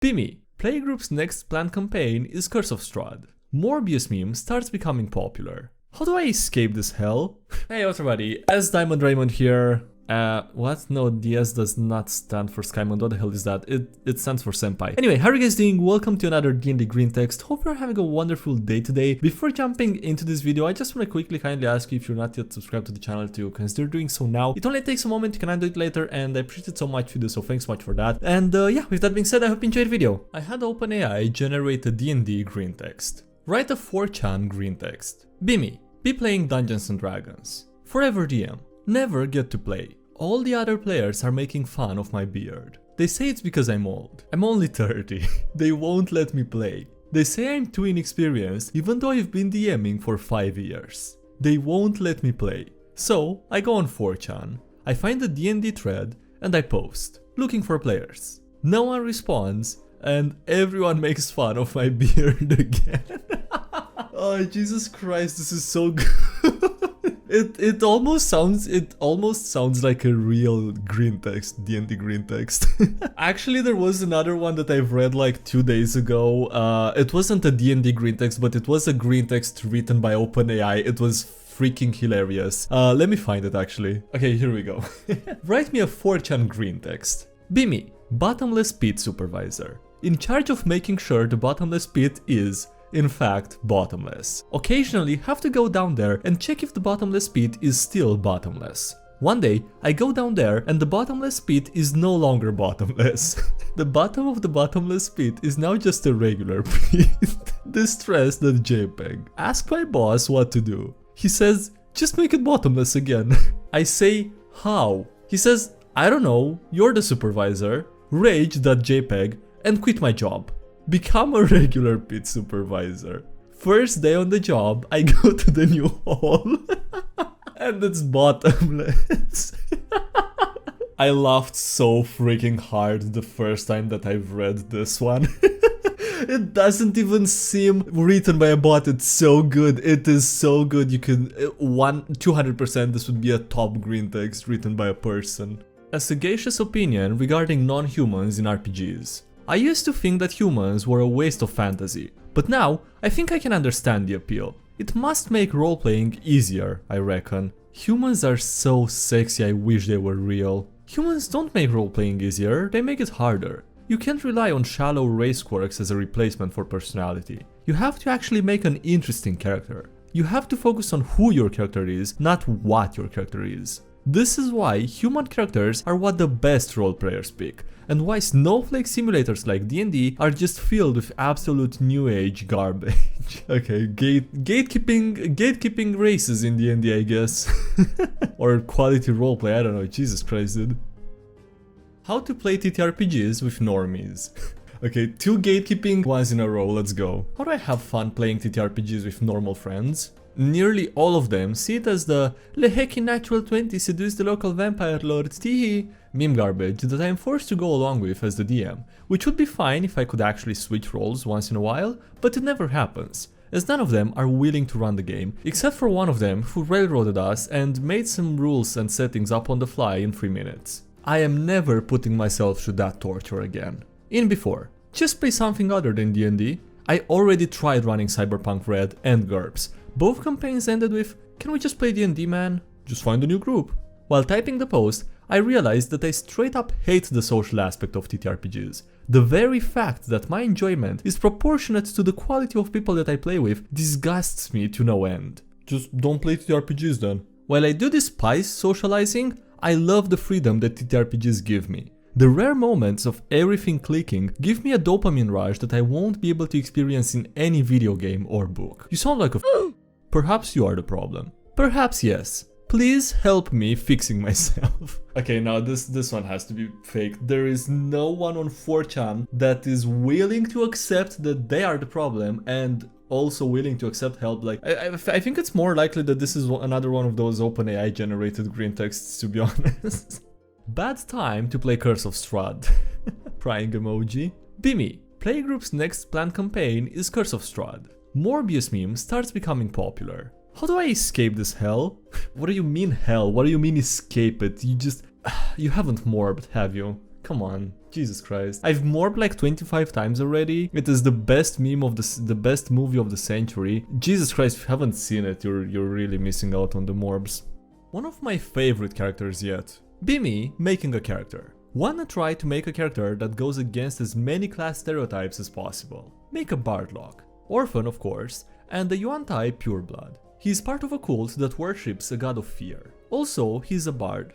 Timmy, Playgroup's next planned campaign is Curse of Strahd. Morbius meme starts becoming popular. How do I escape this hell? Hey everybody, S Diamond Raymond here. What? No, the S does not stand for Skymon. What the hell is that? It stands for Senpai. Anyway, how are you guys doing? Welcome to another DnDGreentext. Hope you're having a wonderful day today. Before jumping into this video, I just want to quickly kindly ask you, if you're not yet subscribed to the channel, to consider doing so now. It only takes a moment, you can do it later, and I appreciate it so much if you do, so thanks so much for that. And yeah, with that being said, I hope you enjoyed the video. I had OpenAI generate a D&D green text. Write a 4chan green text. Be me. Be playing Dungeons and Dragons. Forever DM. Never get to play. All the other players are making fun of my beard. They say it's because I'm old. I'm only 30. They won't let me play. They say I'm too inexperienced even though I've been DMing for 5 years. They won't let me play. So I go on 4chan. I find the D&D thread and I post, looking for players. No one responds and everyone makes fun of my beard again. Oh Jesus Christ, this is so good. It almost sounds like a real green text, D&D green text. Actually, there was another one that I've read like 2 days ago. It wasn't a D&D green text, but it was a green text written by OpenAI. It was freaking hilarious. Let me find it actually. Okay, here we go. Write me a 4chan green text. Be me, Bottomless pit supervisor. In charge of making sure the bottomless pit is, in fact, bottomless. Occasionally have to go down there and check if the bottomless pit is still bottomless. One day, I go down there and the bottomless pit is no longer bottomless. The bottom of the bottomless pit is now just a regular pit. Distressed at JPEG. Ask my boss what to do. He says, just make it bottomless again. I say, how? He says, I don't know, you're the supervisor. Rage.jpg and quit my job. Become a regular pit supervisor. First day on the job, I go to the new hall and it's bottomless. I laughed so freaking hard the first time that I've read this one. It doesn't even seem written by a bot. It's so good. It is so good. You can 200% this would be a top green text written by a person. A sagacious opinion regarding non-humans in RPGs. I used to think that humans were a waste of fantasy, but now I think I can understand the appeal. It must make role-playing easier, I reckon. Humans are so sexy, I wish they were real. Humans don't make role-playing easier, they make it harder. You can't rely on shallow race quirks as a replacement for personality. You have to actually make an interesting character. You have to focus on who your character is, not what your character is. This is why human characters are what the best role players pick, and why snowflake simulators like D&D are just filled with absolute new age garbage. Okay, gatekeeping races in D&D, I guess. Or quality roleplay, I don't know, Jesus Christ, dude. How to play TTRPGs with normies. Okay, 2 gatekeeping ones in a row, let's go. How do I have fun playing TTRPGs with normal friends? Nearly all of them see it as the Leheki natural 20 seduce the local vampire lord teehee meme garbage that I am forced to go along with as the DM, which would be fine if I could actually switch roles once in a while, but it never happens, as none of them are willing to run the game, except for one of them who railroaded us and made some rules and settings up on the fly in 3 minutes. I am never putting myself through that torture again. In before, just play something other than D&D. I already tried running Cyberpunk Red and GURPS. Both campaigns ended with, can we just play D&D, man? Just find a new group. While typing the post, I realized that I straight up hate the social aspect of TTRPGs. The very fact that my enjoyment is proportionate to the quality of people that I play with disgusts me to no end. Just don't play TTRPGs then. While I do despise socializing, I love the freedom that TTRPGs give me. The rare moments of everything clicking give me a dopamine rush that I won't be able to experience in any video game or book. You sound like a Perhaps you are the problem. Perhaps yes. Please help me fixing myself. Okay, now this one has to be fake. There is no one on 4chan that is willing to accept that they are the problem and also willing to accept help. Like, I think it's more likely that this is another one of those OpenAI generated green texts, to be honest. Bad time to play Curse of Strahd. Crying emoji. Be me. Playgroup's next planned campaign is Curse of Strahd. Morbius meme starts becoming popular. How do I escape this hell? What do you mean hell? What do you mean escape it? You haven't morbed, have you? Come on. Jesus Christ. I've morbed like 25 times already. It is the best meme of the best movie of the century. Jesus Christ, if you haven't seen it, you're really missing out on the morbs. One of my favorite characters yet. Be me making a character. Wanna try to make a character that goes against as many class stereotypes as possible. Make a bardlock. Orphan, of course, and the Yuan-Tai pureblood. He's part of a cult that worships a god of fear. Also, he's a bard.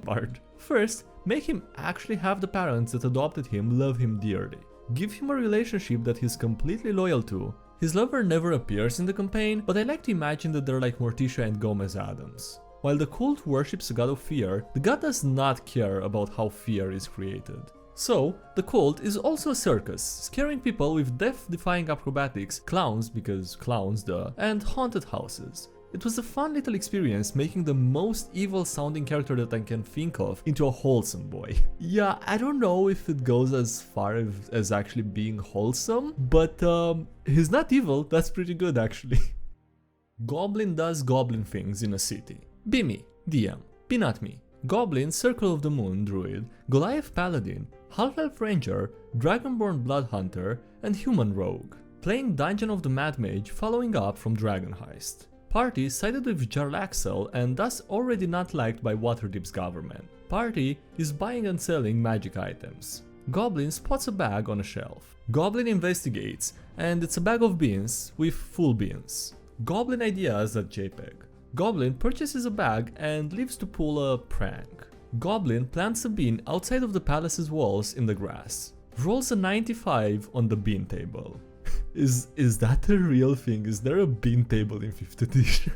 Bard. First, make him actually have the parents that adopted him love him dearly. Give him a relationship that he's completely loyal to. His lover never appears in the campaign, but I like to imagine that they're like Morticia and Gomez Adams. While the cult worships a god of fear, the god does not care about how fear is created. So, the cult is also a circus, scaring people with death-defying acrobatics, clowns because clowns duh, and haunted houses. It was a fun little experience making the most evil sounding character that I can think of into a wholesome boy. Yeah, I don't know if it goes as far as actually being wholesome, but he's not evil, that's pretty good actually. Goblin does goblin things in a city. Be me, DM. Be not me. Goblin, Circle of the Moon Druid, Goliath Paladin, Half-Elf Ranger, Dragonborn Blood Hunter, and Human Rogue. Playing Dungeon of the Mad Mage following up from Dragon Heist. Party sided with Jarlaxle and thus already not liked by Waterdeep's government. Party is buying and selling magic items. Goblin spots a bag on a shelf. Goblin investigates, and it's a bag of beans with full beans. Goblin ideas.jpg. Goblin purchases a bag and leaves to pull a prank. Goblin plants a bean outside of the palace's walls in the grass. Rolls a 95 on the bean table. Is that a real thing? Is there a bean table in 5th edition?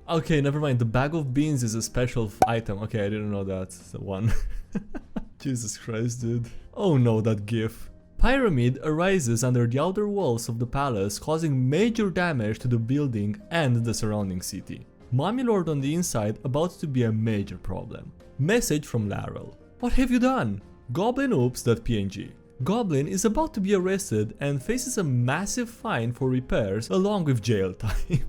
Okay, never mind. The bag of beans is a special item. Okay, I didn't know that. It's the one. Jesus Christ, dude. Oh no, that gif. Pyramid arises under the outer walls of the palace, causing major damage to the building and the surrounding city. Mummy Lord on the inside about to be a major problem. Message from Laurel. What have you done? Goblin oops.png. Goblin is about to be arrested and faces a massive fine for repairs along with jail time.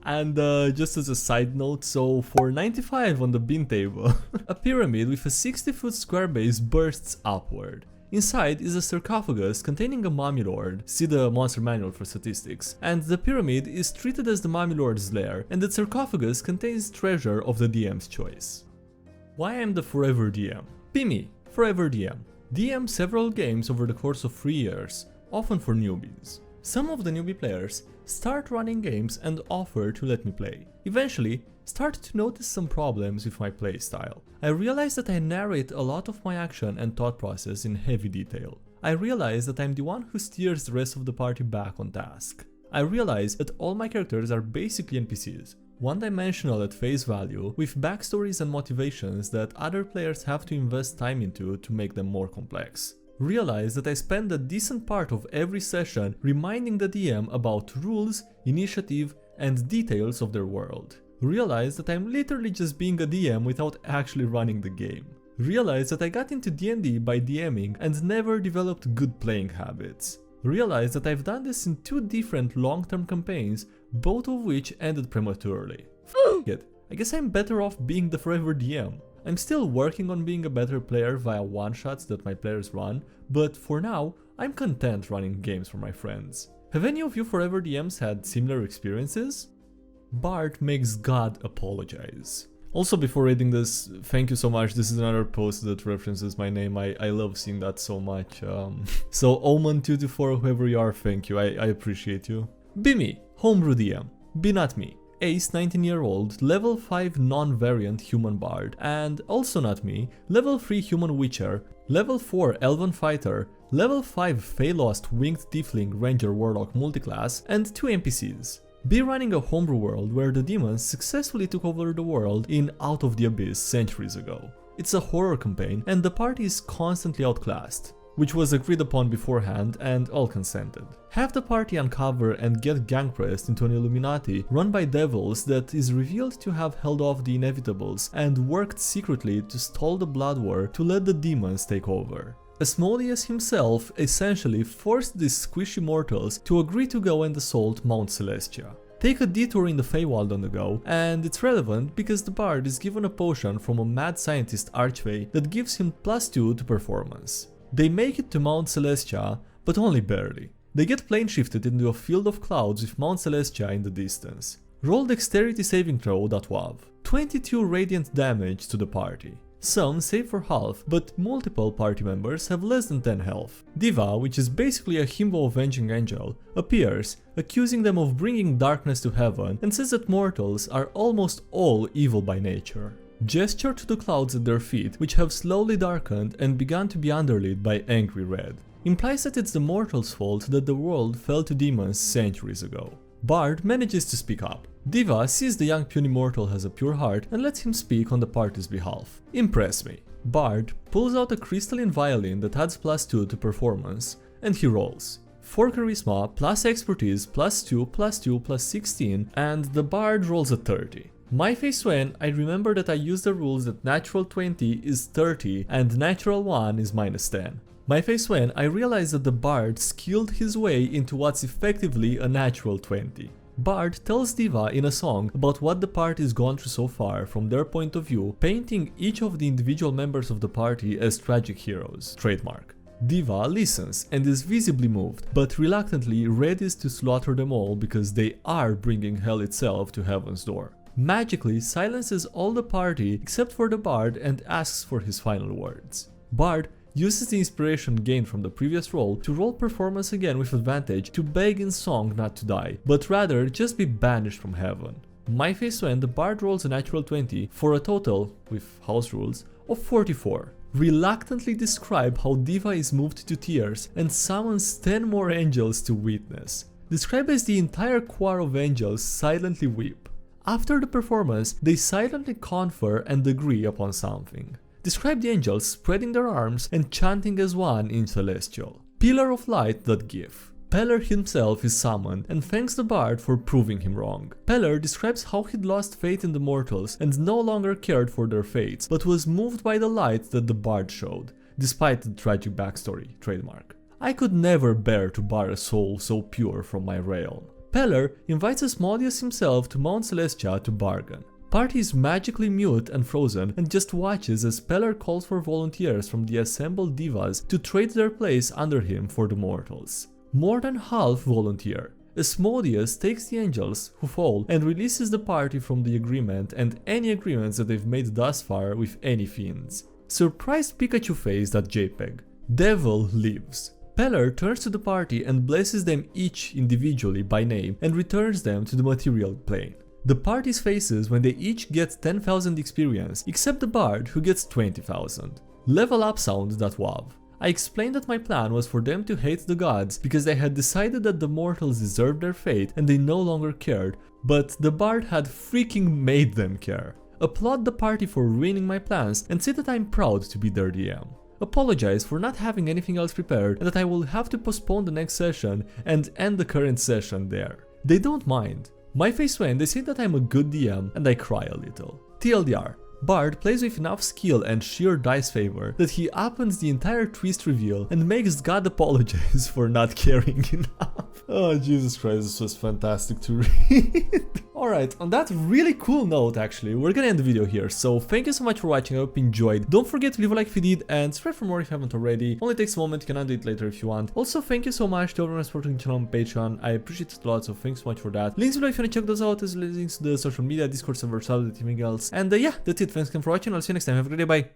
And just as a side note, so for 95 on the bean table, a pyramid with a 60-foot square base bursts upward. Inside is a sarcophagus containing a Mummy Lord, see the monster manual for statistics, and the pyramid is treated as the Mummy Lord's lair, and the sarcophagus contains treasure of the DM's choice. Why I'm the Forever DM? Be me, Forever DM. DM several games over the course of 3 years, often for newbies. Some of the newbie players start running games and offer to let me play. Eventually, start to notice some problems with my playstyle. I realize that I narrate a lot of my action and thought process in heavy detail. I realize that I'm the one who steers the rest of the party back on task. I realize that all my characters are basically NPCs, one-dimensional at face value, with backstories and motivations that other players have to invest time into to make them more complex. Realize that I spend a decent part of every session reminding the DM about rules, initiative, and details of their world. Realize that I'm literally just being a DM without actually running the game. Realize that I got into D&D by DMing and never developed good playing habits. Realize that I've done this in 2 different long-term campaigns, both of which ended prematurely. F it, I guess I'm better off being the Forever DM. I'm still working on being a better player via one-shots that my players run, but for now, I'm content running games for my friends. Have any of you Forever DMs had similar experiences? Bart makes God apologize. Also, before reading this, thank you so much. This is another post that references my name. I love seeing that so much. So Omen224, whoever you are, thank you. I appreciate you. Be me, Homebrew DM. Be not me. Ace, 19-year-old, level 5 non-variant human bard, and also not me, level 3 human witcher, level 4 elven fighter, level 5 Feylost winged tiefling ranger warlock multiclass, and 2 NPCs. Be running a homebrew world where the demons successfully took over the world in Out of the Abyss centuries ago. It's a horror campaign and the party is constantly outclassed, which was agreed upon beforehand and all consented. Have the party uncover and get gang pressed into an Illuminati run by devils that is revealed to have held off the inevitables and worked secretly to stall the blood war to let the demons take over. Asmodeus himself essentially forced these squishy mortals to agree to go and assault Mount Celestia. take a detour in the Feywild on the go, and it's relevant because the bard is given a potion from a mad scientist archfey that gives him +2 to performance. They make it to Mount Celestia, but only barely. They get plane shifted into a field of clouds with Mount Celestia in the distance. Roll dexterity saving throw.wav. 22 radiant damage to the party. Some save for half, but multiple party members have less than 10 health. Diva, which is basically a himbo avenging angel, appears, accusing them of bringing darkness to heaven, and says that mortals are almost all evil by nature. Gesture to the clouds at their feet, which have slowly darkened and begun to be underlaid by angry red. Implies that it's the mortals' fault that the world fell to demons centuries ago. Bard manages to speak up. Diva sees the young puny mortal has a pure heart and lets him speak on the party's behalf. Impress me. Bard pulls out a crystalline violin that adds +2 to performance, and he rolls. 4 charisma, plus expertise, +2, +2, +16, and the bard rolls a 30. My face when I remember that I used the rules that natural 20 is 30 and natural 1 is -10. My face when I realized that the bard skilled his way into what's effectively a natural 20. Bard tells Diva in a song about what the party's gone through so far from their point of view, painting each of the individual members of the party as tragic heroes, trademark. Diva listens and is visibly moved, but reluctantly readies to slaughter them all because they are bringing hell itself to heaven's door. Magically silences all the party except for the bard and asks for his final words. Bard uses the inspiration gained from the previous roll to roll performance again with advantage to beg in song not to die, but rather just be banished from heaven. My face when the bard rolls a natural 20 for a total, with house rules, of 44. Reluctantly describe how Diva is moved to tears and summons 10 more angels to witness. Describe as the entire choir of angels silently weep. After the performance, they silently confer and agree upon something. Describe the angels spreading their arms and chanting as one in celestial. Pillar of light that give. Peller himself is summoned and thanks the bard for proving him wrong. Peller describes how he'd lost faith in the mortals and no longer cared for their fates, but was moved by the light that the bard showed, despite the tragic backstory, trademark. I could never bear to bar a soul so pure from my realm. Peller invites Asmodeus himself to Mount Celestia to bargain. Party is magically mute and frozen and just watches as Peller calls for volunteers from the assembled divas to trade their place under him for the mortals. More than half volunteer. Asmodeus takes the angels, who fall, and releases the party from the agreement and any agreements that they've made thus far with any fiends. Surprised Pikachu face.jpg. Devil lives. Peller turns to the party and blesses them each individually by name and returns them to the material plane. The party's faces when they each get 10,000 experience, except the bard who gets 20,000. Level up sound.wav. I explained that my plan was for them to hate the gods because they had decided that the mortals deserved their fate and they no longer cared, but the bard had freaking made them care. Applaud the party for ruining my plans and say that I'm proud to be their DM. Apologize for not having anything else prepared and that I will have to postpone the next session and end the current session there. They don't mind. My face when they say that I'm a good DM and I cry a little. TLDR, Bard plays with enough skill and sheer dice favor that he opens the entire twist reveal and makes God apologize for not caring enough. Oh Jesus Christ, this was fantastic to read. Alright, on that really cool note actually, we're gonna end the video here, so thank you so much for watching, I hope you enjoyed. Don't forget to leave a like if you did and subscribe for more if you haven't already. Only takes a moment, you can undo it later if you want. Also, thank you so much to everyone supporting the channel on Patreon, I appreciate it a lot, so thanks so much for that. Links below if you wanna check those out, as well as links to the social media, Discord server, everything else. And yeah, that's it, thanks again for watching, I'll see you next time, have a great day, bye.